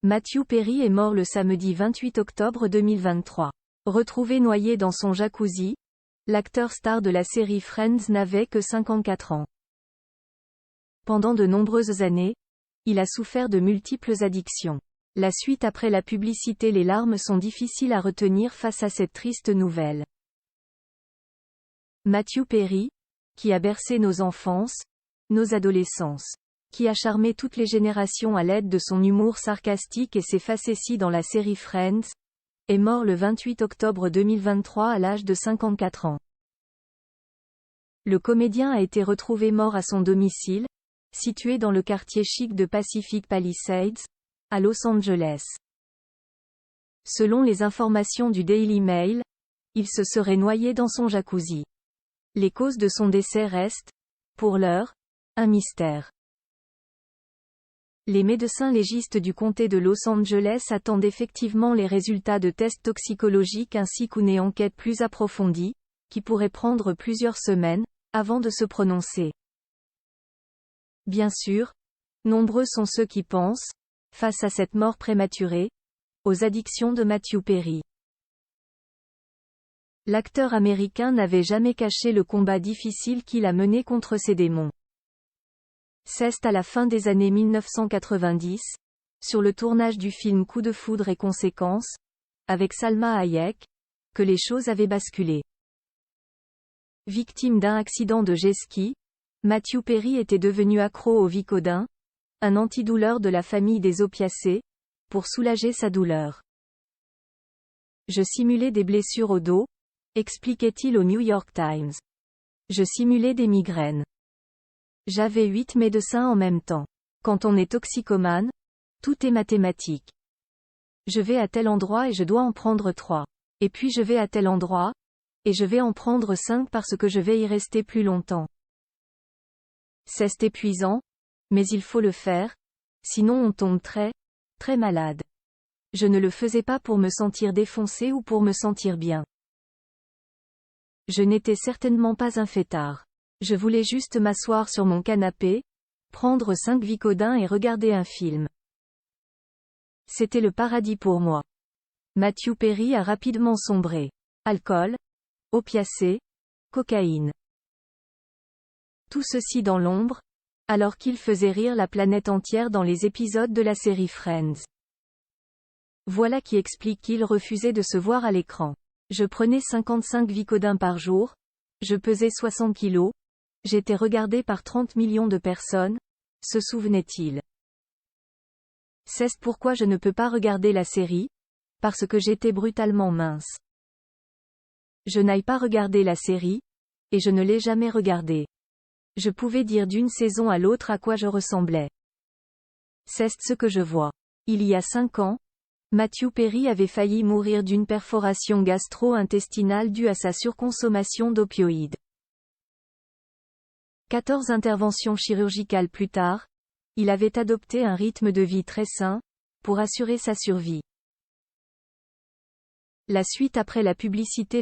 Matthew Perry est mort le samedi 28 octobre 2023. Retrouvé noyé dans son jacuzzi, l'acteur star de la série Friends n'avait que 54 ans. Pendant de nombreuses années, il a souffert de multiples addictions. La suite après la publicité. Les larmes sont difficiles à retenir face à cette triste nouvelle. Matthew Perry, qui a bercé nos enfances, nos adolescences, qui a charmé toutes les générations à l'aide de son humour sarcastique et ses facéties dans la série Friends, est mort le 28 octobre 2023 à l'âge de 54 ans. Le comédien a été retrouvé mort à son domicile, situé dans le quartier chic de Pacific Palisades, à Los Angeles. Selon les informations du Daily Mail, il se serait noyé dans son jacuzzi. Les causes de son décès restent, pour l'heure, un mystère. Les médecins légistes du comté de Los Angeles attendent effectivement les résultats de tests toxicologiques ainsi qu'une enquête plus approfondie, qui pourrait prendre plusieurs semaines, avant de se prononcer. Bien sûr, nombreux sont ceux qui pensent, face à cette mort prématurée, aux addictions de Matthew Perry. L'acteur américain n'avait jamais caché le combat difficile qu'il a mené contre ses démons. C'est à la fin des années 1990, sur le tournage du film Coup de foudre et conséquences, avec Salma Hayek, que les choses avaient basculé. Victime d'un accident de jet-ski, Matthew Perry était devenu accro au Vicodin, un antidouleur de la famille des opiacés, pour soulager sa douleur. Je simulais des blessures au dos, expliquait-il au New York Times. Je simulais des migraines. J'avais 8 médecins en même temps. Quand on est toxicomane, tout est mathématique. Je vais à tel endroit et je dois en prendre 3. Et puis je vais à tel endroit, et je vais en prendre 5 parce que je vais y rester plus longtemps. C'est épuisant, mais il faut le faire, sinon on tombe très, très malade. Je ne le faisais pas pour me sentir défoncé ou pour me sentir bien. Je n'étais certainement pas un fêtard. Je voulais juste m'asseoir sur mon canapé, prendre 5 Vicodins et regarder un film. C'était le paradis pour moi. Matthew Perry a rapidement sombré. Alcool, opiacés, cocaïne. Tout ceci dans l'ombre, alors qu'il faisait rire la planète entière dans les épisodes de la série Friends. Voilà qui explique qu'il refusait de se voir à l'écran. Je prenais 55 Vicodins par jour, je pesais 60 kilos, j'étais regardé par 30 millions de personnes, se souvenait-il. C'est pourquoi je ne peux pas regarder la série, parce que j'étais brutalement mince. Je n'aille pas regarder la série, et je ne l'ai jamais regardée. Je pouvais dire d'une saison à l'autre à quoi je ressemblais. C'est ce que je vois. Il y a 5 ans, Matthew Perry avait failli mourir d'une perforation gastro-intestinale due à sa surconsommation d'opioïdes. 14 interventions chirurgicales plus tard, il avait adopté un rythme de vie très sain, pour assurer sa survie. La suite après la publicité.